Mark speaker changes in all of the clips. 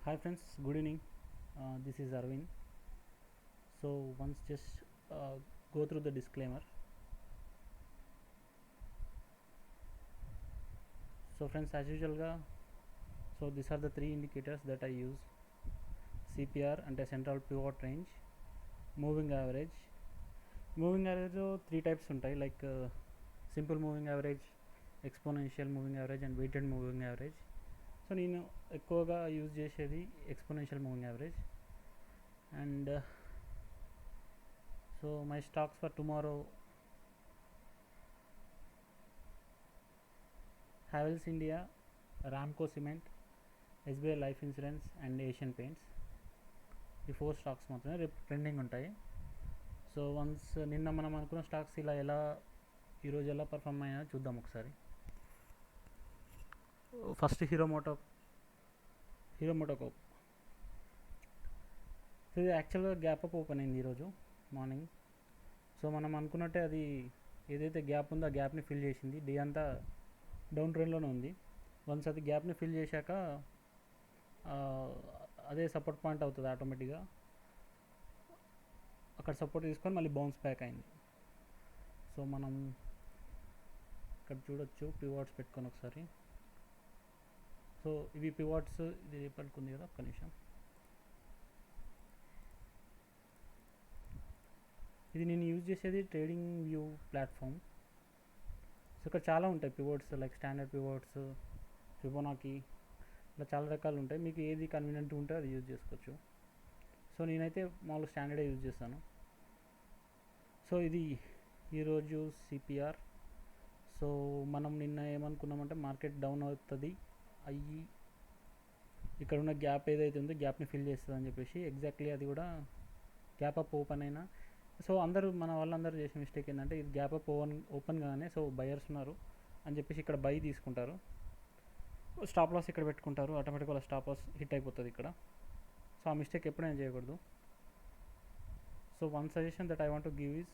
Speaker 1: Hi friends, good evening. This is Arvind. So once just go through the disclaimer. So friends, as usual so these are the three indicators that I use: CPR and a central pivot range, moving average. Moving average three types ఉంటాయి, like simple moving average, exponential moving average and weighted moving average. So నేను ఎక్కువగా use చేసేది exponential moving average. And so my stocks for tomorrow: Havells India, Ramco Cement, SBI Life Insurance and Asian paints. ఈ 4 stocks మాత్రమే రేపు trending ఉంటాయి. So once నిన్న మనం అనుకున్న స్టాక్స్ ఈరోజు ఎలా పర్ఫామ్ అయ్యా చూద్దాం ఒకసారి. First hero MotoCorp. సో ఇది యాక్చువల్గా గ్యాప్ అప్ ఓపెన్ అయింది ఈరోజు మార్నింగ్. సో మనం అనుకున్నట్టే అది ఏదైతే గ్యాప్ ఉందో ఆ గ్యాప్ని ఫిల్ చేసింది. డే అంతా డౌన్ ట్రెండ్లోనే ఉంది. వన్స్ అది గ్యాప్ని ఫిల్ చేశాక అదే సపోర్ట్ పాయింట్ అవుతుంది ఆటోమేటిక్గా. అక్కడ సపోర్ట్ తీసుకొని మళ్ళీ బౌన్స్ బ్యాక్ అయింది. సో మనం ఇక్కడ చూడొచ్చు పివాట్స్ పెట్టుకొని ఒకసారి. సో ఇవి పివాట్స్, ఇది పడుకుంది కదా, ఒక్క నిమిషం. ఇది నేను యూజ్ చేసేది ట్రేడింగ్ వ్యూ ప్లాట్ఫామ్. సో ఇక్కడ చాలా ఉంటాయి pivots, like standard pivots, Fibonacci, ఇలా చాలా రకాలు ఉంటాయి. మీకు ఏది కన్వీనియంట్ ఉంటే అది యూజ్ చేసుకోవచ్చు. సో నేనైతే మామూలు స్టాండర్డే యూజ్ చేస్తాను. సో ఇది ఈరోజు సిపిఆర్. సో మనం నిన్న ఏమనుకున్నామంటే మార్కెట్ డౌన్ అవుతుంది అయ్యి ఇక్కడ ఉన్న గ్యాప్ ఏదైతే ఉందో గ్యాప్ని ఫిల్ చేస్తుంది అని చెప్పేసి, ఎగ్జాక్ట్లీ అది కూడా గ్యాప్ అప్ ఓపెన్ అయినా. సో మన వాళ్ళందరూ చేసే మిస్టేక్ ఏంటంటే ఇది గ్యాప్ అప్ ఓపెన్ కాగానే సో బయర్స్ ఉన్నారు అని చెప్పేసి ఇక్కడ బై తీసుకుంటారు, స్టాప్ లాస్ ఇక్కడ పెట్టుకుంటారు, ఆటోమేటిక్ వాళ్ళ స్టాప్ లాస్ హిట్ అయిపోతుంది ఇక్కడ. సో ఆ మిస్టేక్ ఎప్పుడైనా చేయకూడదు. So one suggestion that I want to give is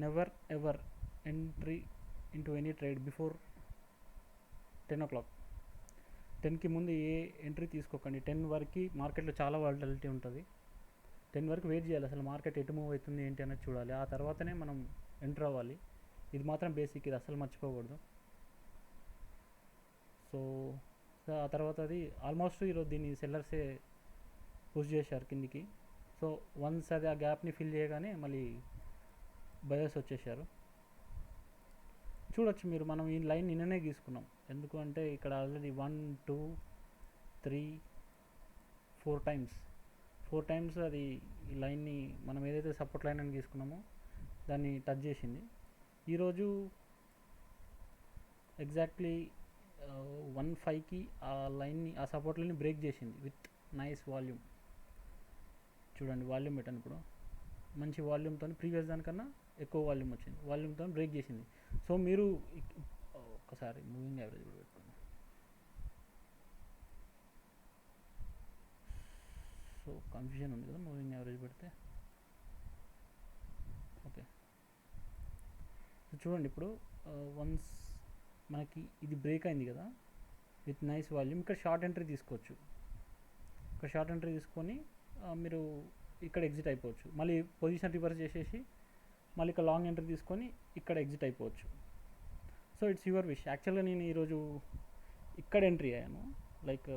Speaker 1: never ever entry into any trade before 10 o'clock. 10కి ముందు ఏ ఎంట్రీ తీసుకోకండి. 10 వరకు మార్కెట్లో చాలా వాలటిలిటీ ఉంటుంది. 10 వరకు వెయిట్ చేయాలి, అసలు మార్కెట్ ఎటు మూవ్ అవుతుంది ఏంటి అనేది చూడాలి, ఆ తర్వాతనే మనం ఎంటర్ అవ్వాలి. ఇది మాత్రం బేసిక్, ఇది అసలు మర్చిపోకూడదు. సో ఆ తర్వాత అది ఆల్మోస్ట్ ఈరోజు దీన్ని సెల్లర్సే పుష్ చేశారు కిందికి. సో వన్స్ అది ఆ గ్యాప్ని ఫిల్ చేయగానే మళ్ళీ బయర్స్ వచ్చేసారు. చూడొచ్చు మీరు, మనం ఈ లైన్ నిన్ననే గీసుకున్నాం. ఎందుకు అంటే ఇక్కడ ఆల్రెడీ 1 2 3 4 టైమ్స్ అది ఈ లైన్ని మనం ఏదైతే సపోర్ట్ లైన్ అని గీసుకున్నామో దాన్ని టచ్ చేసింది. ఈరోజు ఎగ్జాక్ట్లీ 1:05కి ఆ లైన్ని, ఆ సపోర్ట్ లైన్ని బ్రేక్ చేసింది విత్ నైస్ వాల్యూమ్. చూడండి వాల్యూమ్ పెట్టాను ఇప్పుడు, మంచి వాల్యూమ్తో, ప్రీవియస్ దానికన్నా ఎక్కువ వాల్యూమ్ వచ్చింది, వాల్యూమ్తో బ్రేక్ చేసింది. సో మీరు ఒక్కసారి మూవింగ్ యావరేజ్ కూడా పెట్టుకోండి. సో కన్ఫ్యూజన్ ఉంది కదా మూవింగ్ యావరేజ్ పెడితే. ఓకే, సో చూడండి ఇప్పుడు వన్స్ మనకి ఇది బ్రేక్ అయింది కదా విత్ నైస్ వాల్యూమ్, ఇక్కడ షార్ట్ ఎంట్రీ తీసుకోవచ్చు. ఇక్కడ షార్ట్ ఎంట్రీ తీసుకొని మీరు ఇక్కడ ఎగ్జిట్ అయిపోవచ్చు. మళ్ళీ పొజిషన్ రివర్స్ చేసేసి మళ్ళీ ఇక్కడ లాంగ్ ఎంట్రీ తీసుకొని ఇక్కడ ఎగ్జిట్ అయిపోవచ్చు. So it's your wish. యాక్చువల్గా నేను ఈరోజు ఇక్కడ ఎంట్రీ అయ్యాను, లైక్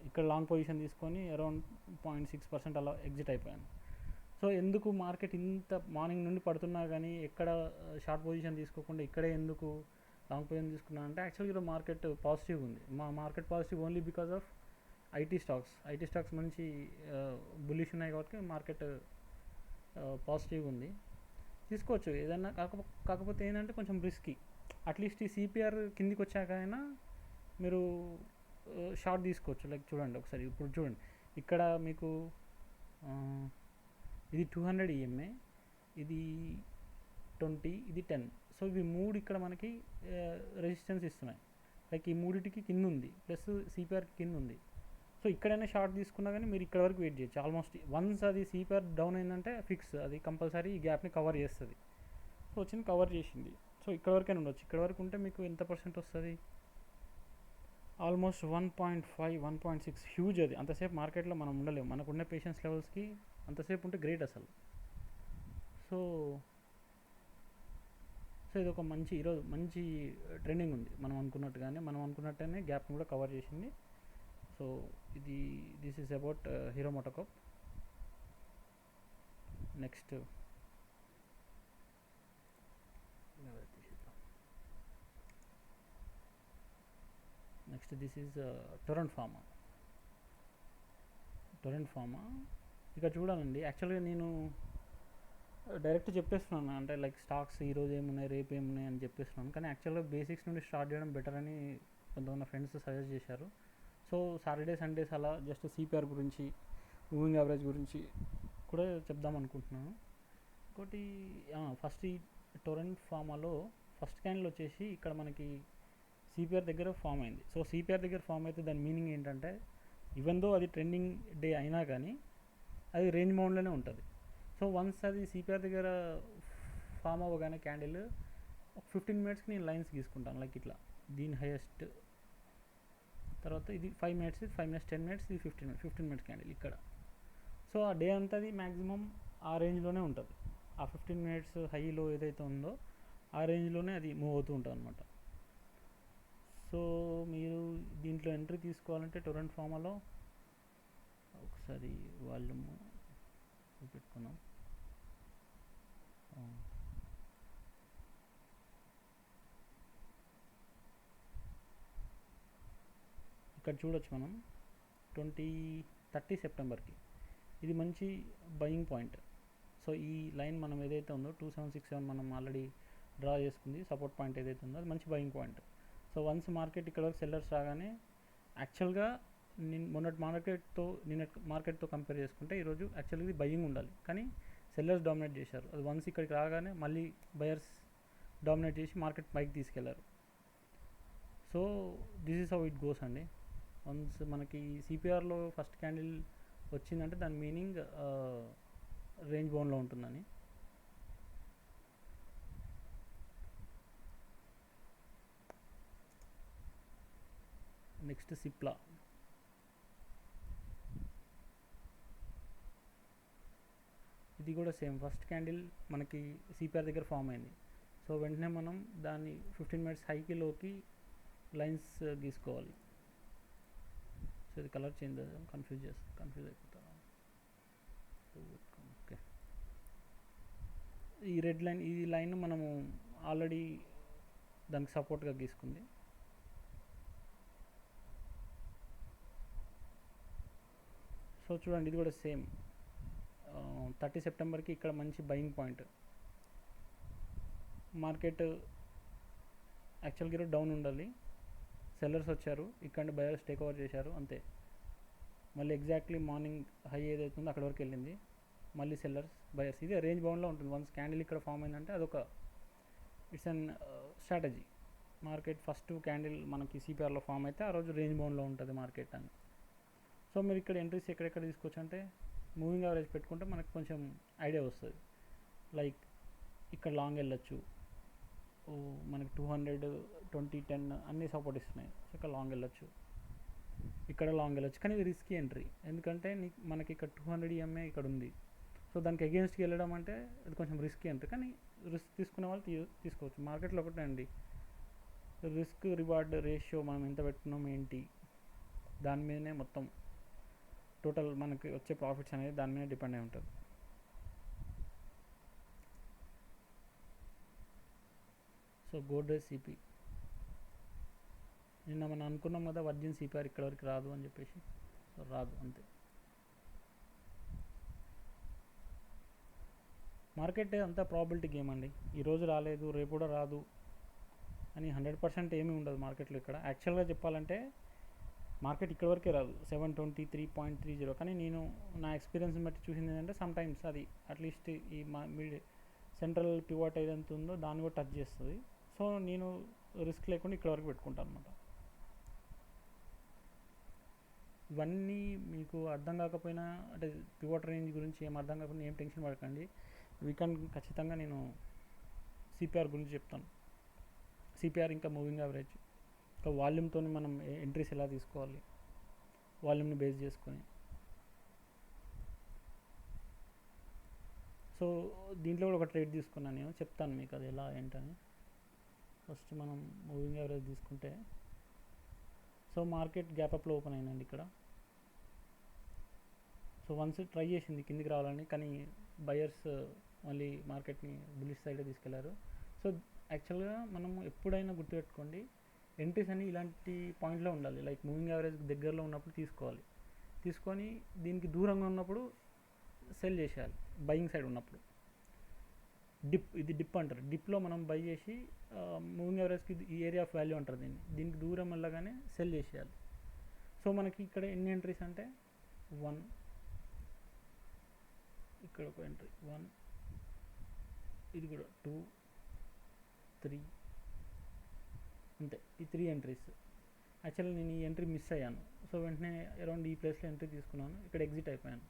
Speaker 1: ఇక్కడ లాంగ్ పొజిషన్ తీసుకొని అరౌండ్ 0.6% అలా ఎగ్జిట్ అయిపోయాను. సో ఎందుకు మార్కెట్ ఇంత మార్నింగ్ నుండి పడుతున్నా కానీ ఎక్కడ షార్ట్ పొజిషన్ తీసుకోకుండా ఇక్కడే ఎందుకు లాంగ్ పొజిషన్ తీసుకున్నాను అంటే, యాక్చువల్గా ఈరోజు మార్కెట్ పాజిటివ్ ఉంది. Market positive only because of IT stocks మంచి బుల్లిష్ ఉన్నాయి కాబట్టి మార్కెట్ పాజిటివ్ ఉంది. తీసుకోవచ్చు ఏదైనా. కాకపోతే ఏంటంటే కొంచెం రిస్కీ. అట్లీస్ట్ ఈ సిపిఆర్ కిందికి వచ్చాక అయినా మీరు షార్ట్ తీసుకోవచ్చు. లైక్ చూడండి ఒకసారి, ఇప్పుడు చూడండి ఇక్కడ మీకు ఇది 200 ఈఎంఏ, ఇది 20, ఇది 10. సో ఇవి 3 ఇక్కడ మనకి రెసిస్టెన్స్ ఇస్తున్నాయి. లైక్ ఈ మూడిటికి కింద ఉంది, ప్లస్ సిపిఆర్కి కింద ఉంది. సో ఇక్కడైనా షార్ట్ తీసుకున్నా కానీ మీరు ఇక్కడ వరకు వెయిట్ చేయొచ్చు. ఆల్మోస్ట్ వన్స్ అది సిపిఆర్ డౌన్ అయిందంటే ఫిక్స్, అది కంపల్సరీ ఈ గ్యాప్ని కవర్ చేస్తుంది. సో వచ్చింది, కవర్ చేసింది. సో ఇక్కడ వరకైనా ఉండొచ్చు. ఇక్కడ వరకు ఉంటే మీకు ఎంత పర్సెంట్ వస్తుంది? Almost 1.5 1.6 huge. అది అంతసేపు మార్కెట్లో మనం ఉండలేము, మనకున్న పేషెన్స్ లెవెల్స్కి అంతసేపు ఉంటే గ్రేట్ అసలు. సో సో ఇది ఒక మంచి, ఈరోజు మంచి ట్రెండింగ్ ఉంది. మనం అనుకున్నట్టుగానే గ్యాప్ని కూడా కవర్ చేసింది. సో ఇది this is about hero MotoCorp. Next this is Torrent pharma. ఇక చూడాలండి, యాక్చువల్గా నేను డైరెక్ట్ చెప్పేస్తున్నాను, అంటే లైక్ స్టాక్స్ ఈరోజు ఏమున్నాయి రేపు ఏమున్నాయి అని చెప్పేస్తున్నాను. కానీ యాక్చువల్గా బేసిక్స్ నుండి స్టార్ట్ చేయడం బెటర్ అని కొంతమంది ఫ్రెండ్స్ సజెస్ట్ చేశారు. సో సాటర్డే సండేస్ అలా జస్ట్ సిపిఆర్ గురించి, మూవింగ్ యావరేజ్ గురించి కూడా చెప్దాం అనుకుంటున్నాను. ఇంకోటి ఫస్ట్ ఈ టొరెంట్ ఫార్మాలో ఫస్ట్ క్యాండిల్ వచ్చేసి ఇక్కడ మనకి సిపిఆర్ దగ్గర ఫామ్ అయింది. సో సిపిఆర్ దగ్గర ఫామ్ అయితే దాని మీనింగ్ ఏంటంటే, ఈవెన్ దో అది ట్రెండింగ్ డే అయినా కానీ అది రేంజ్ బౌండ్లోనే ఉంటుంది. సో వన్స్ అది సిపిఆర్ దగ్గర ఫామ్ అవ్వగానే క్యాండిల్ ఒక 15 మినిట్స్కి నేను లైన్స్ గీసుకుంటాను, లైక్ ఇట్లా దీని హైయెస్ట్, తర్వాత ఇది 5 మినిట్స్, 5 మినిట్స్ 10 మినిట్స్, ఇది 15 మినిట్స్ క్యాండిల్ ఇక్కడ. సో ఆ డే అంతా అది మ్యాక్సిమం ఆ రేంజ్లోనే ఉంటుంది. ఆ 15 మినిట్స్ హైలో ఏదైతే ఉందో ఆ రేంజ్లోనే అది మూవ్ అవుతూ ఉంటుంది అనమాట. సో మీరు దీంట్లో ఎంట్రీ తీసుకోవాలంటే టొరెంట్ ఫార్మాలో ఒకసారి వాల్యూమ్ పెట్టుకున్నాం. ఇక్కడ చూడొచ్చు మనం 30 సెప్టెంబర్కి ఇది మంచి బయింగ్ పాయింట్. సో ఈ లైన్ మనం ఏదైతే ఉందో 2767 మనం ఆల్రెడీ డ్రా చేసుకుంది, సపోర్ట్ పాయింట్ ఏదైతే ఉందో అది మంచి buying point. So once market ఇక్కడ వరకు సెల్లర్స్ రాగానే, యాక్చువల్గా నిన్న మార్కెట్తో కంపేర్ చేసుకుంటే ఈరోజు యాక్చువల్గా ఇది బయింగ్ ఉండాలి, కానీ సెల్లర్స్ డామినేట్ చేశారు. అది వన్స్ ఇక్కడికి రాగానే మళ్ళీ బయర్స్ డామినేట్ చేసి మార్కెట్ పైకి తీసుకెళ్లారు. So this is how it goes అండి. వన్స్ మనకి సిపిఆర్లో ఫస్ట్ క్యాండిల్ వచ్చిందంటే దాని మీనింగ్ రేంజ్ బౌండ్లో ఉంటుందని. నెక్స్ట్ సిప్లా. ఇది కూడా సేమ్, ఫస్ట్ క్యాండిల్ మనకి సిపిఆర్ దగ్గర ఫామ్ అయింది. సో వెంటనే మనం దాన్ని 15 మినిట్స్ హైకి లోకి లైన్స్ గీసుకోవాలి. సో ఇది కలర్ చేంజ్ కన్ఫ్యూజ్ అయిపోతాను. ఓకే, ఈ రెడ్ లైన్, ఈ లైన్ మనము ఆల్రెడీ దానికి సపోర్ట్గా గీసుకుంది. సో చూడండి ఇది కూడా సేమ్, 30 సెప్టెంబర్కి ఇక్కడ మంచి బయింగ్ పాయింట్. మార్కెట్ యాక్చువల్గా ఈరోజు డౌన్ ఉండాలి, సెల్లర్స్ వచ్చారు, ఇక్కడ బయర్స్ టేక్ ఓవర్ చేశారు అంతే. మళ్ళీ ఎగ్జాక్ట్లీ మార్నింగ్ హై ఏదైతే ఉందో అక్కడ వరకు వెళ్ళింది, మళ్ళీ సెల్లర్స్ బయర్స్. ఇది రేంజ్ బౌండ్లో ఉంటుంది. వన్స్ క్యాండిల్ ఇక్కడ ఫామ్ అయిందంటే అదొక it's an strategy. Market first candle మనకి సిపిఆర్లో ఫామ్ అయితే ఆ రోజు రేంజ్ బౌండ్లో ఉంటుంది మార్కెట్ అని. సో మీరు ఇక్కడ ఎంట్రీస్ ఎక్కడెక్కడ తీసుకోవచ్చు అంటే, మూవింగ్ యావరేజ్ పెట్టుకుంటే మనకు కొంచెం ఐడియా వస్తుంది. లైక్ ఇక్కడ లాంగ్ వెళ్ళొచ్చు, మనకి 200, 20, 10 అన్నీ సపోర్ట్ ఇస్తున్నాయి. సో ఇక్కడ లాంగ్ వెళ్ళొచ్చు, కానీ ఇది రిస్కీ ఎంట్రీ. ఎందుకంటే మనకి ఇక్కడ 200 EMA ఇక్కడ ఉంది. సో దానికి అగేన్స్ట్కి వెళ్ళడం అంటే అది కొంచెం రిస్కీ ఎంట్రీ, కానీ రిస్క్ తీసుకునే వాళ్ళు తీసుకోవచ్చు. మార్కెట్లో ఒకటే అండి, రిస్క్ రివార్డ్ రేషియో మనం ఎంత పెట్టుకున్నాం ఏంటి, దాని మీదనే మొత్తం టోటల్ మనకి వచ్చే ప్రాఫిట్స్ అనేది దాని మీద డిపెండ్ అయి ఉంటుంది. సో గోడ్రేజ్ సిపి నిన్న మనం అనుకున్నాం కదా, వర్జిన్ సిపిఆర్ ఇక్కడ వరకు రాదు అని చెప్పేసి. సో రాదు అంతే. మార్కెట్ అంతా ప్రాబిలిటీ గేమ్ అండి. ఈరోజు రాలేదు రేపు కూడా రాదు అని 100% ఏమీ ఉండదు మార్కెట్లో. ఇక్కడ యాక్చువల్గా చెప్పాలంటే మార్కెట్ ఇక్కడ వరకే రాదు, 723.30. కానీ నేను నా ఎక్స్పీరియన్స్ని బట్టి చూసింది ఏంటంటే, సమ్ టైమ్స్ అది అట్లీస్ట్ ఈ మిడ్ సెంట్రల్ పివట్ ఏదైతే ఉందో దాన్ని కూడా టచ్ చేస్తుంది. సో నేను రిస్క్ లేకుండా ఇక్కడ వరకు పెట్టుకుంటాను అనమాట. ఇవన్నీ మీకు అర్థం కాకపోయినా, అంటే పివట్ రేంజ్ గురించి ఏం అర్థం కాకుండా ఏం టెన్షన్ పడకండి. వీకెండ్ ఖచ్చితంగా నేను సిపిఆర్ గురించి చెప్తాను, సిపిఆర్ ఇంకా మూవింగ్ యావరేజ్. ఇంకా వాల్యూమ్తో మనం ఎంట్రీస్ ఎలా తీసుకోవాలి, వాల్యూమ్ని బేస్ చేసుకొని. సో దీంట్లో కూడా ఒక ట్రేడ్ తీసుకున్నాను నేను, చెప్తాను మీకు అది ఎలా ఏంటని. ఫస్ట్ మనం మూవింగ్ యావరేజ్ తీసుకుంటే, సో మార్కెట్ గ్యాప్ అప్లో ఓపెన్ అయిందండి ఇక్కడ. సో వన్స్ ట్రై చేసింది కిందికి రావాలని, కానీ బయర్స్ మళ్ళీ మార్కెట్ని బుల్లిష్ సైడ్ తీసుకెళ్లారు. సో యాక్చువల్గా మనం ఎప్పుడైనా గుర్తుపెట్టుకోండి, ఎంట్రీస్ అని ఇలాంటి పాయింట్లో ఉండాలి. లైక్ మూవింగ్ యావరేజ్ దగ్గరలో ఉన్నప్పుడు తీసుకోవాలి, తీసుకొని దీనికి దూరంగా ఉన్నప్పుడు సెల్ చేసేయాలి, బయింగ్ సైడ్ ఉన్నప్పుడు. ఇది డిప్ అంటారు. డిప్లో మనం బై చేసి మూవింగ్ యావరేజ్కి ఈ ఏరియా ఆఫ్ వాల్యూ అంటారు దీనికి దూరం వెళ్ళగానే సెల్ చేసేయాలి. సో మనకి ఇక్కడ ఎన్ని ఎంట్రీస్ అంటే 1, ఇక్కడ ఒక ఎంట్రీ 1, ఇది కూడా 2, 3, అంతే. ఈ 3 ఎంట్రీస్. యాక్చువల్లీ నేను ఈ ఎంట్రీ మిస్ అయ్యాను. సో వెంటనే అరౌండ్ ఈ ప్లేస్లో ఎంట్రీ తీసుకున్నాను, ఇక్కడ ఎగ్జిట్ అయిపోయాను.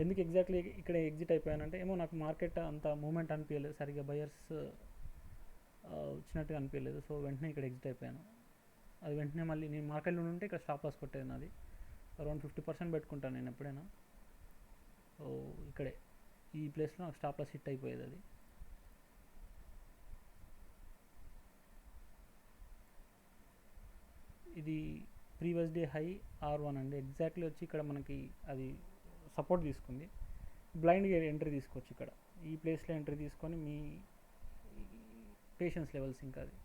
Speaker 1: ఎందుకు ఎగ్జాక్ట్లీ ఇక్కడ ఎగ్జిట్ అయిపోయానంటే, ఏమో నాకు మార్కెట్ అంత మూమెంట్ అనిపించలేదు, సరిగ్గా బయర్స్ వచ్చినట్టుగా అనిపించలేదు. సో వెంటనే ఇక్కడ ఎగ్జిట్ అయిపోయాను. అది వెంటనే మళ్ళీ నేను మార్కెట్లో ఉంటే ఇక్కడ స్టాప్ లాస్ కొట్టేది నాది. అరౌండ్ 50% పెట్టుకుంటాను నేను ఎప్పుడైనా. సో ఇక్కడే ఈ ప్లేస్లో నాకు స్టాప్ లాస్ హిట్ అయిపోయేది అది. ఇది ప్రీవియస్ డే హై R1 అండి. ఎగ్జాక్ట్లీ వచ్చి ఇక్కడ మనకి అది సపోర్ట్ తీసుకుంది. బ్లైండ్గా ఎంట్రీ తీసుకోవచ్చు ఇక్కడ, ఈ ప్లేస్లో ఎంట్రీ తీసుకొని మీ పేషెన్స్ లెవెల్స్ ఇంకా అది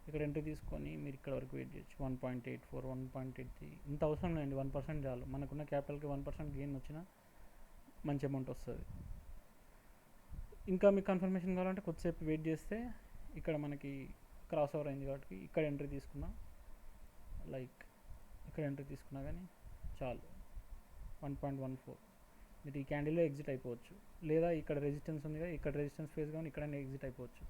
Speaker 1: ఇక్కడ ఎంట్రీ తీసుకొని మీరు ఇక్కడ వరకు వెయిట్ చేయొచ్చు. 1.84, 1.83 ఇంత అవసరం లేదండి, 1% చాలు. మనకున్న క్యాపిటల్కి 1% గెయిన్ వచ్చినా మంచి అమౌంట్ వస్తుంది. ఇంకా మీకు కన్ఫర్మేషన్ కావాలంటే కొద్దిసేపు వెయిట్ చేస్తే ఇక్కడ మనకి క్రాస్ ఓవర్ అయింది కాబట్టి ఇక్కడ ఎంట్రీ తీసుకున్నా, లైక్ ఇక్కడ ఎంట్రీ తీసుకున్నా కానీ చాలు. 1.14 మీరు ఈ క్యాండిల్లో ఎగ్జిట్ అయిపోవచ్చు, లేదా ఇక్కడ రెసిస్టెన్స్ ఉంది కదా, ఇక్కడ రెసిస్టెన్స్ ఫేస్ కానీ ఇక్కడ ఎగ్జిట్ అయిపోవచ్చు.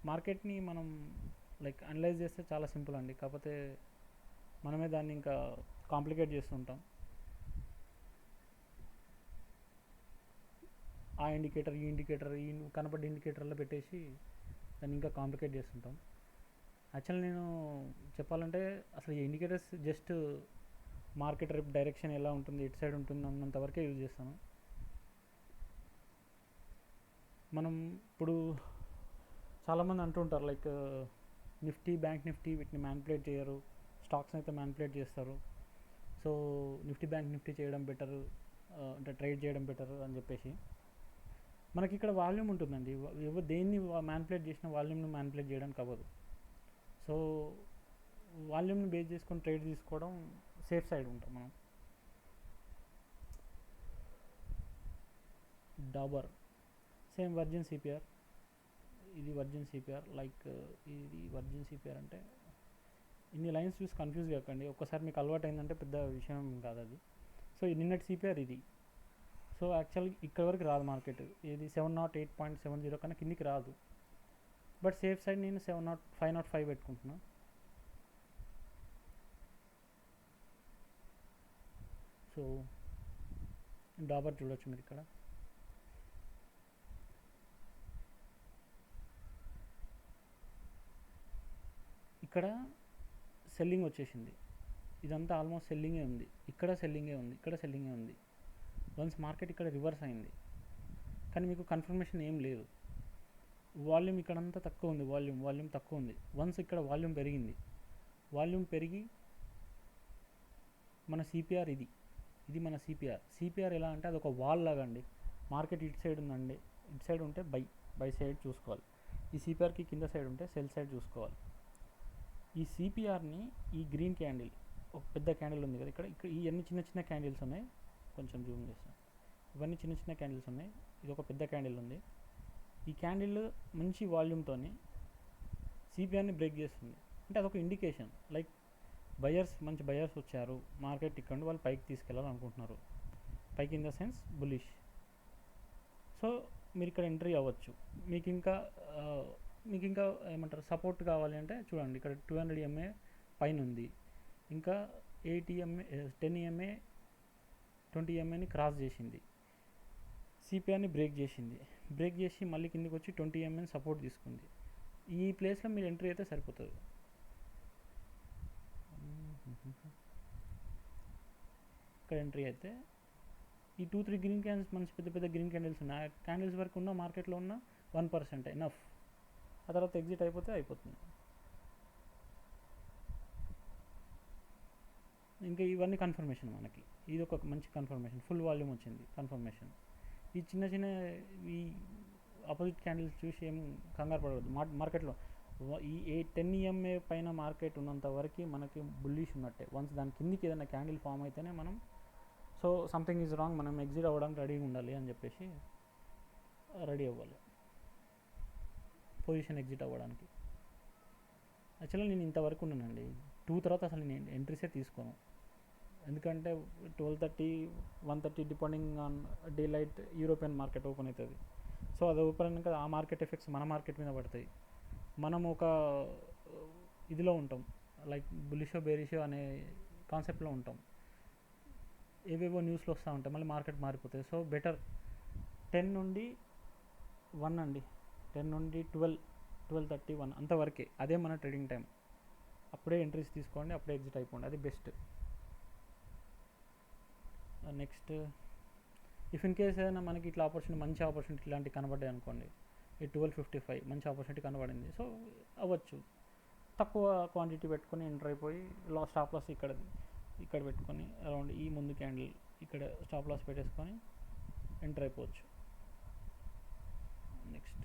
Speaker 1: మార్కెట్ని మనం లైక్ అనలైజ్ చేస్తే చాలా సింపుల్ అండి, కాకపోతే మనమే దాన్ని ఇంకా కాంప్లికేట్ చేస్తుంటాం. ఆ ఇండికేటర్, ఈ ఇండికేటర్, ఈ కనపడ్డ ఇండికేటర్లో పెట్టేసి దాన్ని ఇంకా కాంప్లికేట్ చేస్తుంటాం. యాక్చువల్లీ నేను చెప్పాలంటే అసలు ఈ ఇండికేటర్స్ జస్ట్ మార్కెట్ రేపు డైరెక్షన్ ఎలా ఉంటుంది, ఎటు సైడ్ ఉంటుంది అన్నంతవరకే యూజ్ చేస్తాను. మనం ఇప్పుడు చాలామంది అంటుంటారు లైక్ నిఫ్టీ, బ్యాంక్ నిఫ్టీ వీటిని మ్యానిపులేట్ చేయరు, స్టాక్స్ని అయితే మ్యానిపులేట్ చేస్తారు. సో నిఫ్టీ, బ్యాంక్ నిఫ్టీ చేయడం బెటర్, అంటే ట్రేడ్ చేయడం బెటర్ అని చెప్పేసి. మనకి ఇక్కడ వాల్యూమ్ ఉంటుందండి, దేన్ని మ్యానిపులేట్ చేసిన వాల్యూమ్ని మ్యానిపులేట్ చేయడానికి అవ్వదు. సో వాల్యూమ్ని బేస్ చేసుకొని ట్రేడ్ తీసుకోవడం సేఫ్ సైడ్ ఉంటాం మనం. డాబర్ సేమ్ వర్జిన్ సిపిఆర్, ఇది వర్జిన్ సిపిఆర్. లైక్ ఇది వర్జిన్ సిపిఆర్ అంటే ఇన్ని లైన్స్ చూసి కన్ఫ్యూజ్ కాకండి, ఒక్కసారి మీకు అలవాటు అయిందంటే పెద్ద విషయం కాదు అది. సో నిన్నటి సిపిఆర్ ఇది. సో యాక్చువల్గా ఇక్కడ వరకు రాదు మార్కెట్, ఇది 708.70 కన్నా కిందికి రాదు. బట్ సేఫ్ సైడ్ నేను 505 పెట్టుకుంటున్నా. సో డాబర్ చూడొచ్చు మీరు ఇక్కడ. ఇక్కడ సెల్లింగ్ వచ్చేసింది, ఇదంతా ఆల్మోస్ట్ సెల్లింగే ఉంది, ఇక్కడ సెల్లింగే ఉంది, ఇక్కడ సెల్లింగే ఉంది. వన్స్ మార్కెట్ ఇక్కడ రివర్స్ అయింది, కానీ మీకు కన్ఫర్మేషన్ ఏం లేదు. వాల్యూమ్ ఇక్కడంతా తక్కువ ఉంది, వాల్యూమ్ తక్కువ ఉంది. వన్స్ ఇక్కడ వాల్యూమ్ పెరిగింది, వాల్యూమ్ పెరిగి మన సిపిఆర్ ఇది మన సిపిఆర్ ఎలా అంటే అది ఒక వాల్ లాగా అండి. మార్కెట్ ఇటు సైడ్ ఉందండి, ఇటు సైడ్ ఉంటే బై సైడ్ చూసుకోవాలి, ఈ సిపిఆర్కి కింద సైడ్ ఉంటే సెల్ సైడ్ చూసుకోవాలి. ఈ సిపిఆర్ని ఈ గ్రీన్ క్యాండిల్, ఒక పెద్ద క్యాండిల్ ఉంది కదా ఇక్కడ, ఇవన్నీ చిన్న చిన్న క్యాండిల్స్ ఉన్నాయి, కొంచెం జూమ్ చేస్తాను. ఇవన్నీ చిన్న చిన్న క్యాండిల్స్ ఉన్నాయి, ఇది ఒక పెద్ద క్యాండిల్ ఉంది. ఈ క్యాండిల్ మంచి వాల్యూమ్తో సిపిఆర్ని బ్రేక్ చేస్తుంది, అంటే అదొక ఇండికేషన్. లైక్ మంచి బయర్స్ వచ్చారు, మార్కెట్ ఇక్కడ నుండి వాళ్ళు పైకి తీసుకెళ్ళాలనుకుంటున్నారు, పైకి in the sense bullish. So మీరు ఇక్కడ ఎంట్రీ అవ్వచ్చు. మీకు ఇంకా ఏమంటారు సపోర్ట్ కావాలి అంటే చూడండి, ఇక్కడ 200 EMA పైన ఉంది, ఇంకా 8 EMA 10 EMA 20 EMAని క్రాస్ చేసింది, సిపిఆర్ని బ్రేక్ చేసింది. బ్రేక్ చేసి మళ్ళీ కిందికి వచ్చి 20 MA సపోర్ట్ తీసుకుంది. ఈ ప్లేస్లో మీరు ఎంట్రీ అయితే సరిపోతుంది. ఇక్కడ ఎంట్రీ అయితే ఈ 2-3 గ్రీన్ క్యాండిల్స్ మంచి పెద్ద పెద్ద గ్రీన్ క్యాండిల్స్ ఉన్నాయి. ఆ క్యాండిల్స్ వరకు ఉన్న మార్కెట్లో ఉన్న 1% ఎనఫ్. ఆ తర్వాత ఎగ్జిట్ అయిపోతే అయిపోతుంది. ఇంకా ఇవన్నీ కన్ఫర్మేషన్ మనకి. ఇది ఒక మంచి కన్ఫర్మేషన్, ఫుల్ వాల్యూమ్ వచ్చింది కన్ఫర్మేషన్. ఈ చిన్న చిన్న ఈ ఆపోజిట్ క్యాండిల్స్ చూసి ఏం కంగారు పడవద్దు. మార్కెట్లో ఈ 10 EMA పైన మార్కెట్ ఉన్నంత వరకు మనకి బుల్లిష్ ఉన్నట్టే. వన్స్ దాని కిందికి ఏదైనా క్యాండిల్ ఫామ్ అయితేనే మనం సో సంథింగ్ ఈజ్ రాంగ్, మనం ఎగ్జిట్ అవ్వడానికి రెడీగా ఉండాలి అని చెప్పేసి రెడీ అవ్వాలి పొజిషన్ ఎగ్జిట్ అవ్వడానికి. యాక్చువల్లీ నేను ఇంతవరకు ఉన్నానండి. 2 తర్వాత అసలు నేను ఎంట్రీసే తీసుకోను. ఎందుకంటే 12:30, 1:30 depending on day light European market open అవుతుంది. సో అది ఓపెన్ అయినాక ఆ మార్కెట్ ఎఫెక్ట్స్ మన మార్కెట్ మీద పడతాయి. మనం ఒక ఇదిలో ఉంటాం, లైక్ బులిషో బేరిషో అనే కాన్సెప్ట్లో ఉంటాం. ఏవేవో న్యూస్లో వస్తూ ఉంటాయి, మళ్ళీ మార్కెట్ మారిపోతాయి. సో బెటర్ 10 నుండి 1 అండి, 10 నుండి 12, 12:30, 1 అంతవరకే. అదే మన ట్రేడింగ్ టైం. అప్పుడే ఎంట్రీస్ తీసుకోండి, అప్పుడే ఎగ్జిట్ అయిపోండి, అది best. Next if in case ఏదైనా మనకి ఇట్లా ఆపర్చునిటీ, మంచి ఆపర్చునిటీ ఇలాంటివి కనబడ్డాయి అనుకోండి, ఈ 12:55 మంచి ఆపర్చునిటీ కనబడింది, సో అవ్వచ్చు. తక్కువ క్వాంటిటీ పెట్టుకొని ఎంటర్ అయిపోయి స్టాప్ లాస్ ఇక్కడ పెట్టుకొని అరౌండ్ ఈ ముందు క్యాండిల్ ఇక్కడ స్టాప్ లాస్ పెట్టేసుకొని ఎంటర్ అయిపోవచ్చు. నెక్స్ట్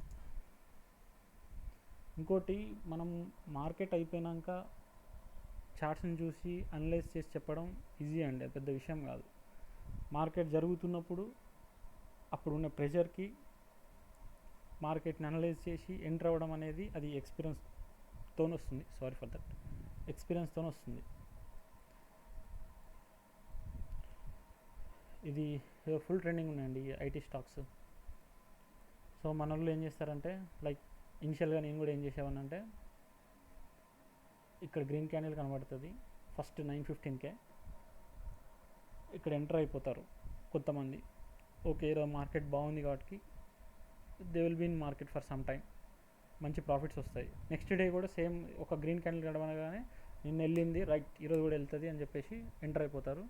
Speaker 1: ఇంకోటి, మనం మార్కెట్ అయిపోయినాక చార్ట్స్ని చూసి అనలైజ్ చేసి చెప్పడం ఈజీ అండి, అది పెద్ద విషయం కాదు. మార్కెట్ జరుగుతున్నప్పుడు అప్పుడున్న ప్రెషర్కి మార్కెట్ని అనలైజ్ చేసి ఎంటర్ అవ్వడం అనేది అది ఎక్స్పీరియన్స్తో వస్తుంది. సారీ ఫర్ దట్, ఎక్స్పీరియన్స్తో వస్తుంది. ఇది ఫుల్ ట్రెండింగ్ ఉన్నాయండి ఐటీ స్టాక్స్. సో మన వాళ్ళు ఏం చేస్తారంటే, లైక్ ఇనిషియల్గా నేను కూడా ఏం చేసేవానంటే, ఇక్కడ గ్రీన్ క్యాండిల్ కనబడుతుంది ఫస్ట్ 9:15కే, ఇక్కడ ఎంటర్ అయిపోతారు కొంతమంది. ఓకే, ఈరోజు మార్కెట్ బాగుంది కాబట్టి they will be in market for some time, మంచి ప్రాఫిట్స్ వస్తాయి. నెక్స్ట్ డే కూడా సేమ్ ఒక గ్రీన్ క్యాండిల్ కనబడగానే నిన్న వెళ్ళింది రైట్, ఈరోజు కూడా వెళ్తుంది అని చెప్పేసి ఎంటర్ అయిపోతారు.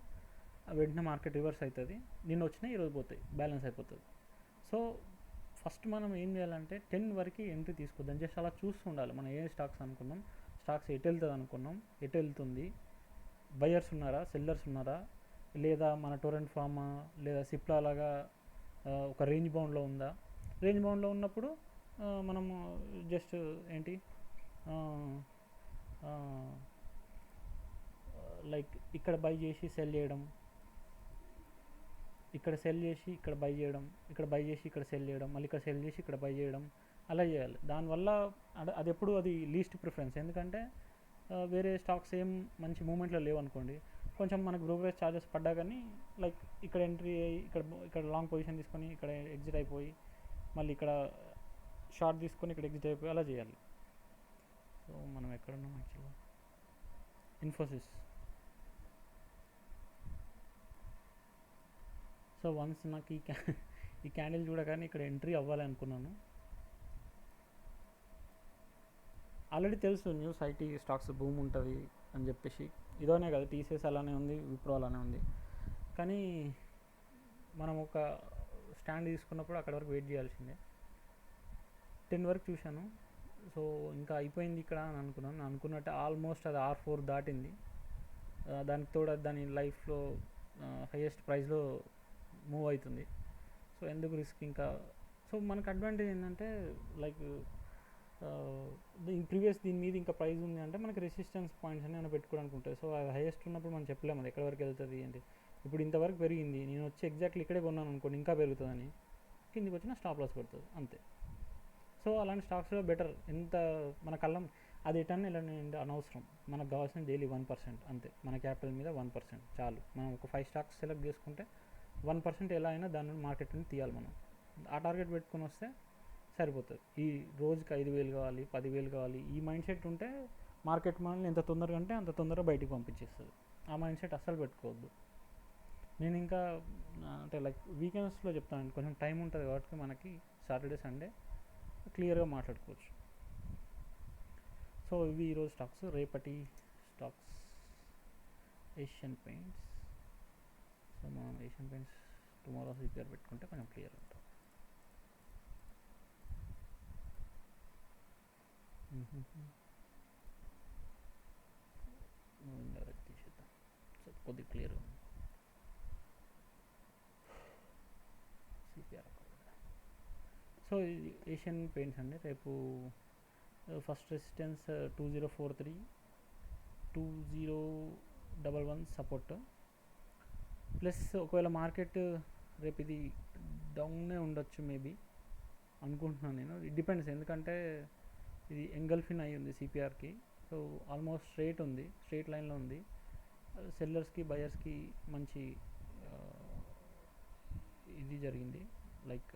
Speaker 1: వెంటనే మార్కెట్ రివర్స్ అవుతుంది, నిన్న వచ్చినా ఈరోజు పోతాయి, బ్యాలెన్స్ అయిపోతుంది. సో ఫస్ట్ మనం ఏం చేయాలంటే 10 వరకు ఎంట్రీ తీసుకోద్దాం, జస్ట్ అలా చూస్తూ ఉండాలి. మనం ఏ స్టాక్స్ అనుకున్నాం, స్టాక్స్ ఎటు వెళ్తుంది అనుకున్నాం, ఎటు వెళ్తుంది, బయర్స్ ఉన్నారా, సెల్లర్స్ ఉన్నారా, లేదా మన టొరెంట్ ఫార్మా లేదా సిప్లా లాగా ఒక రేంజ్ బౌండ్లో ఉందా. రేంజ్ బౌండ్లో ఉన్నప్పుడు మనము జస్ట్ ఏంటి లైక్ ఇక్కడ బై చేసి సెల్ చేయడం, ఇక్కడ సెల్ చేసి ఇక్కడ బై చేయడం, ఇక్కడ బై చేసి ఇక్కడ సెల్ చేయడం, మళ్ళీ ఇక్కడ సెల్ చేసి ఇక్కడ బై చేయడం, అలా చేయాలి. దానివల్ల అది ఎప్పుడు అది లీస్ట్ ప్రిఫరెన్స్. ఎందుకంటే వేరే స్టాక్స్ ఏం మంచి మూమెంట్లో లేవు అనుకోండి, కొంచెం మనకు బ్రోకరేజ్ ఛార్జెస్ పడ్డా కానీ లైక్ ఇక్కడ ఎంట్రీ అయ్యి ఇక్కడ లాంగ్ పొజిషన్ తీసుకొని ఇక్కడ ఎగ్జిట్ అయిపోయి, మళ్ళీ ఇక్కడ షార్ట్ తీసుకొని ఇక్కడ ఎగ్జిట్ అయిపోయి అలా చేయాలి. సో మనం ఎక్కడున్నాం యాక్చువల్గా, ఇన్ఫోసిస్. సో వన్స్ నాకు ఈ క్యాండిల్ చూడగానే ఇక్కడ ఎంట్రీ అవ్వాలి అనుకున్నాను. ఆల్రెడీ తెలుసు న్యూస్, ఐటీ స్టాక్స్ బూమ్ ఉంటుంది అని చెప్పేసి. ఇదోనే కదా, టీసీఎస్ అలానే ఉంది, విప్రో అలానే ఉంది. కానీ మనం ఒక స్టాండ్ తీసుకున్నప్పుడు అక్కడ వరకు వెయిట్ చేయాల్సిందే. 10 వరకు చూశాను, సో ఇంకా అయిపోయింది ఇక్కడ అని అనుకున్నాను. అనుకున్నట్టు ఆల్మోస్ట్ అది R4 దాటింది. దానికి తోడు దాని లైఫ్లో హైయెస్ట్ ప్రైస్లో మూవ్ అవుతుంది. సో ఎందుకు రిస్క్ ఇంకా. సో మనకు అడ్వాంటేజ్ ఏంటంటే, లైక్ ప్రీవియస్ దీని మీద ఇంకా ప్రైస్ ఉంది అంటే మనకి రెసిస్టెన్స్ పాయింట్స్ అని ఏమైనా పెట్టుకోవడానికి ఉంటాయి. సో అది హైయెస్ట్ ఉన్నప్పుడు మనం చెప్పలేము అది ఎక్కడి వరకు వెళ్తుంది అంటే. ఇప్పుడు ఇంతవరకు పెరిగింది, నేను వచ్చి ఎగ్జాక్ట్లీ ఇక్కడే కొన్నాను అనుకోండి, ఇంకా పెరుగుతుందని కిందికి వచ్చినా స్టాప్ లాస్ పడుతుంది అంతే. సో అలాంటి స్టాక్స్లో బెటర్. ఎంత మన కళ్ళం అది ఎటన్నా ఇలా అనవసరం, మనకు కావాల్సిన డైలీ 1% అంతే. మన క్యాపిటల్ మీద 1% చాలు. మనం ఒక 5 స్టాక్స్ సెలెక్ట్ చేసుకుంటే 1% ఎలా అయినా దాని నుండి మార్కెట్ని తీయాలి. మనం ఆ టార్గెట్ పెట్టుకొని వస్తే సరిపోతుంది. ఈ రోజుకి 5,000 కావాలి, 10,000 కావాలి, ఈ మైండ్ సెట్ ఉంటే మార్కెట్ మనల్ని ఎంత తొందరగా అంటే అంత తొందరగా బయటికి పంపించేస్తుంది. ఆ మైండ్ సెట్ అస్సలు పెట్టుకోవద్దు. నేను ఇంకా అంటే లైక్ వీకెండ్స్లో చెప్తాను, కొంచెం టైం ఉంటుంది కాబట్టి మనకి. సాటర్డే సండే క్లియర్గా మాట్లాడుకోవచ్చు. సో ఇవి ఈరోజు స్టాక్స్. రేపటి స్టాక్స్ ఏషియన్ పెయింట్స్. సో మనం ఏషియన్ పెయింట్స్ టుమారో సిపిఆర్ పెట్టుకుంటే కొంచెం క్లియర్ ఉంటుంది. డైరెక్ట్ తీసేద్దాం. సో కొద్దిగా క్లియర్ ఉంది సిపిఆర్. సో ఇది ఏషియన్ పెయింట్స్ అండి. రేపు ఫస్ట్ రెసిస్టెన్స్ 2043, 2011 సపోర్ట్. ప్లస్ ఒకవేళ మార్కెట్ రేపు ఇది డౌనే ఉండొచ్చు మేబీ అనుకుంటున్నాను నేను. ఇట్ డిపెండ్స్, ఎందుకంటే ఇది ఎంగల్ఫిన్ అయి ఉంది సిపిఆర్కి. సో ఆల్మోస్ట్ స్ట్రైట్ ఉంది, స్ట్రైట్ లైన్లో ఉంది. సెల్లర్స్కి బయర్స్కి మంచి ఇది జరిగింది. లైక్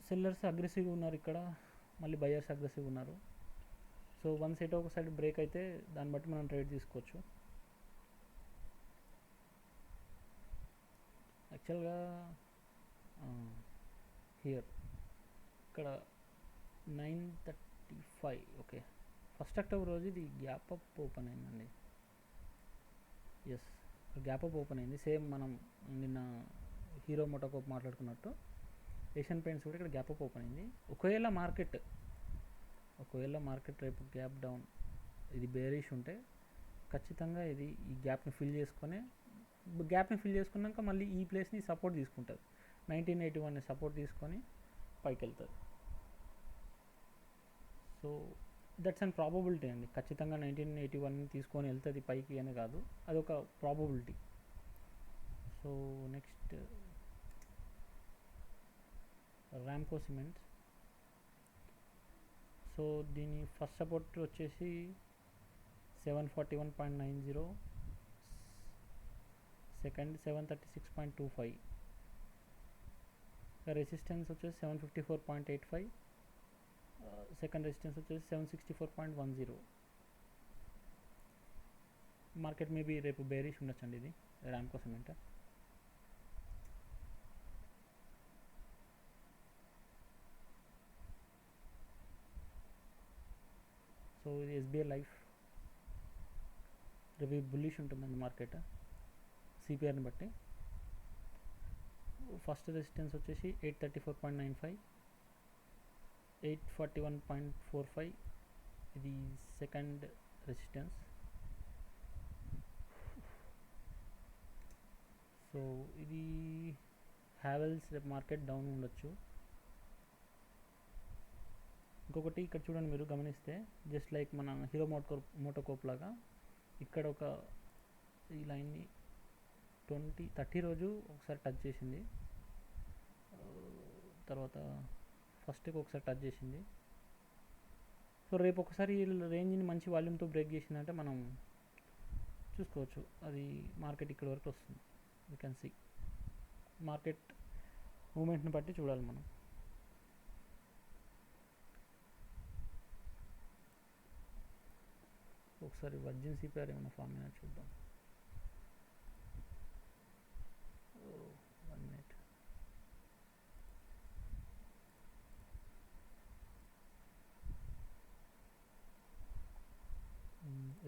Speaker 1: సెల్లర్స్ అగ్రెసివ్గా ఉన్నారు ఇక్కడ, మళ్ళీ బయర్స్ అగ్రెసివ్గా ఉన్నారు. సో వన్ సైడ్ ఒక సైడ్ బ్రేక్ అయితే దాన్ని బట్టి మనం ట్రేడ్ తీసుకోవచ్చు. యాక్చువల్గా హియర్ ఇక్కడ 935. ఓకే, 1 అక్టోబర్ రోజు ఇది గ్యాప్ అప్ ఓపెన్ అయిందండి. ఎస్, గ్యాప్ అప్ ఓపెన్ అయింది. సేమ్ మనం నిన్న హీరో మోటోకోప్ మాట్లాడుకున్నట్టు ఏషియన్ పెయింట్స్ కూడా ఇక్కడ గ్యాప్ అప్ ఓపెన్ అయింది. ఒకవేళ మార్కెట్ రేపు గ్యాప్ డౌన్, ఇది బేరిష్ ఉంటే ఖచ్చితంగా ఇది ఈ గ్యాప్ని ఫిల్ చేసుకున్నాక మళ్ళీ ఈ ప్లేస్ని సపోర్ట్ తీసుకుంటుంది. 1981 సపోర్ట్ తీసుకొని పైకి వెళ్తుంది. సో దట్స్ అండ్ ప్రాబబిలిటీ అండి. ఖచ్చితంగా 1981 తీసుకొని వెళ్తుంది పైకి అని కాదు, అదొక probability. So next Ramco cements. So దీని ఫస్ట్ సపోర్ట్ వచ్చేసి 741.90, సెకండ్ 736.25, రెసిస్టెన్స్ వచ్చేసి 754.85, సెకండ్ రెసిస్టెన్స్ వచ్చేసి 764.10. మార్కెట్ మేబీ రేపు బేరిష్ ఉండొచ్చండి ఇది రామ్కో సిమెంట్. సో ఇది ఎస్బీఐ లైఫ్. రేపు బుల్లిష్ ఉంటుందండి మార్కెట్ సిపిఆర్ని బట్టి. ఫస్ట్ రెసిస్టెన్స్ వచ్చేసి 834.95, 841.45 ఇది సెకండ్ రెసిస్టెన్స్. సో ఇది హ్యావెల్స్ రేపు మార్కెట్ డౌన్ ఉండొచ్చు. ఇంకొకటి ఇక్కడ చూడండి, మీరు గమనిస్తే జస్ట్ లైక్ మన హీరో మోటోకోప్ లాగా ఇక్కడ ఒక ఈ లైన్ని 30 రోజు ఒకసారి టచ్ చేసింది, తర్వాత ఫస్ట్కి ఒకసారి టచ్ చేసింది. సో రేపు ఒకసారి రేంజ్ని మంచి వాల్యూమ్తో బ్రేక్ చేసిందంటే మనం చూసుకోవచ్చు అది మార్కెట్ ఇక్కడ వరకు వస్తుంది. యూ కెన్ సీ మార్కెట్ మూమెంట్ని బట్టి చూడాలి మనం. ఒకసారి వర్జిన్ సిపిఆర్ ఏమైనా ఫామ్ అయినా చూద్దాం. 1 minute.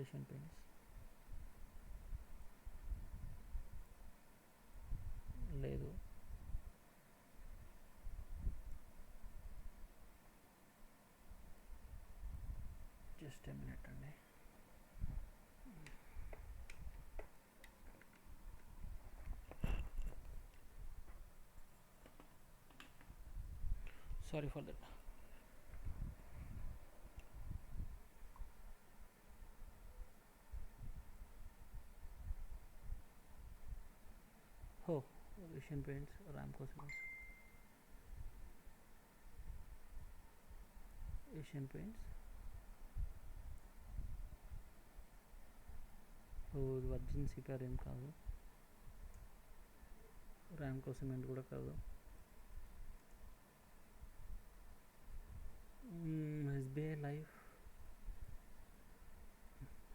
Speaker 1: ఏషియన్ పెయింట్స్ లేదు. జస్ట్ ఏ మినిట్ అండి. Sorry for that. Oh, Asian Paints, Ramco Cements. Asian Paints. Oh, Virgin CPR ఏం కాదు, రామ్కో సిమెంట్ కూడా కాదు, SBI life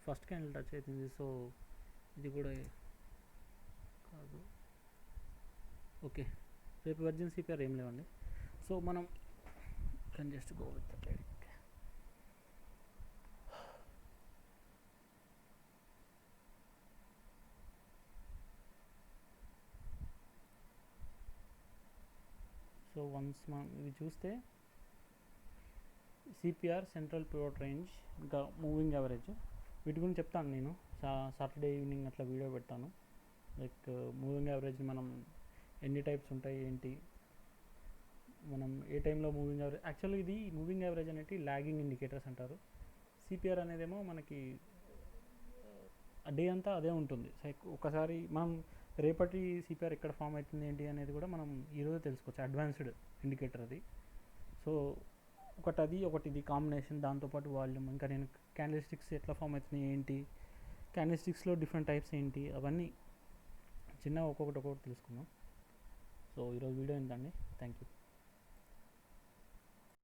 Speaker 1: first candle touch అవుతుంది. సో ఇది కూడా కాదు. ఓకే, రేపు వర్జిన్ సిపిఆర్ ఏం లేవండి. సో మనం can just go with the trading. So once మనం ఇది చూస్తే సిపిఆర్, సెంట్రల్ పివట్ రేంజ్, ఇంకా మూవింగ్ యావరేజ్, వీటి గురించి చెప్తాను నేను. సాటర్డే ఈవినింగ్ అట్లా వీడియో పెడతాను. లైక్ మూవింగ్ యావరేజ్ మనం ఎన్ని టైప్స్ ఉంటాయి ఏంటి, మనం ఏ టైంలో మూవింగ్ యావరేజ్, యాక్చువల్గా ఇది మూవింగ్ యావరేజ్ అనేది లాగింగ్ ఇండికేటర్స్ అంటారు. సిపిఆర్ అనేదేమో మనకి డే అంతా అదే ఉంటుంది. ఒకసారి మనం రేపటి సిపిఆర్ ఎక్కడ ఫామ్ అవుతుంది ఏంటి అనేది కూడా మనం ఈరోజు తెలుసుకోవచ్చు. అడ్వాన్స్డ్ ఇండికేటర్ అది. సో ఒకటి అది, ఒకటి ఇది కాంబినేషన్, దాంతోపాటు వాల్యూమ్, ఇంకా నేను క్యాండిల్ స్టిక్స్ ఎట్లా ఫామ్ అవుతున్నాయి ఏంటి, క్యాండిల్ స్టిక్స్లో డిఫరెంట్ టైప్స్ ఏంటి, అవన్నీ చిన్న ఒక్కొక్కటి తెలుసుకుందాం. సో ఈరోజు వీడియో ఏంటండి. Thank you.